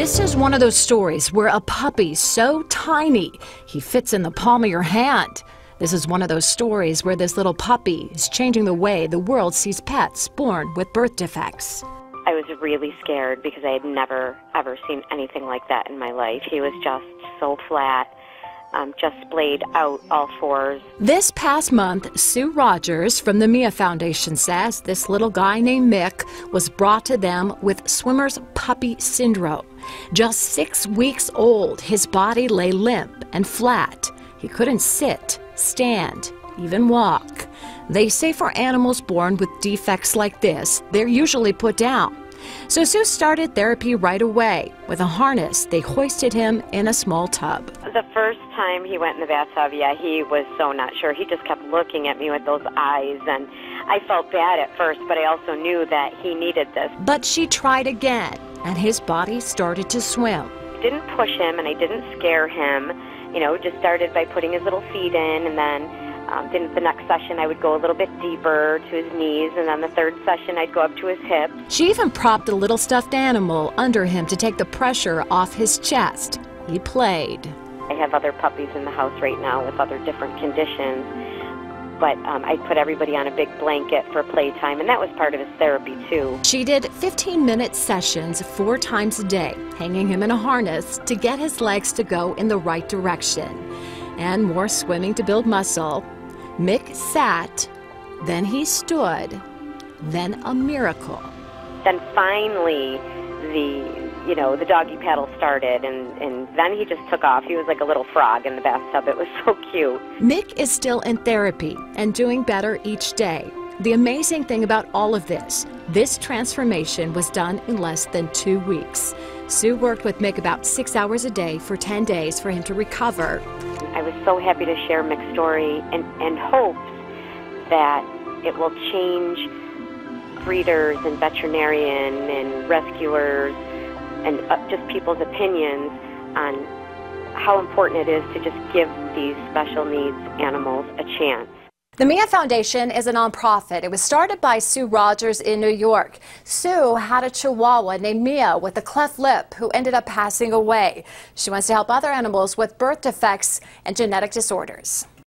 This is one of those stories where a puppy so tiny he fits in the palm of your hand. This is one of those stories where this little puppy is changing the way the world sees pets born with birth defects. I was really scared because I had never, ever seen anything like that in my life. He was just so flat, just splayed out all fours. This past month, Sue Rogers from the Mia Foundation says this little guy named Mick was brought to them with swimmer's puppy syndrome. Just 6 weeks old, his body lay limp and flat. He couldn't sit, stand, even walk. They say for animals born with defects like this, they're usually put down. So Sue started therapy right away. With a harness, they hoisted him in a small tub. The first time he went in the bathtub, he was so not sure. He just kept looking at me with those eyes, and I felt bad at first, but I also knew that he needed this. But she tried again, and his body started to swim. I didn't push him, and I didn't scare him. Just started by putting his little feet in, and then the next session I would go a little bit deeper to his knees, and then the third session I'd go up to his hips. She even propped a little stuffed animal under him to take the pressure off his chest. He played. I have other puppies in the house right now with other different conditions, but I put everybody on a big blanket for playtime, and that was part of his therapy too. She did 15-minute sessions 4 times a day, hanging him in a harness to get his legs to go in the right direction, and more swimming to build muscle. Mick sat, then he stood, then a miracle. Then finally the doggy paddle started, and then he just took off. He was like a little frog in the bathtub. It was so cute. Mick is still in therapy and doing better each day. The amazing thing about all of this transformation was done in less than 2 weeks. Sue worked with Mick about 6 hours a day for 10 days for him to recover. I was so happy to share Mick's story and hopes that it will change breeders and veterinarian and rescuers and just people's opinions on how important it is to just give these special needs animals a chance. The Mia Foundation is a nonprofit. It was started by Sue Rogers in New York. Sue had a Chihuahua named Mia with a cleft lip who ended up passing away. She wants to help other animals with birth defects and genetic disorders.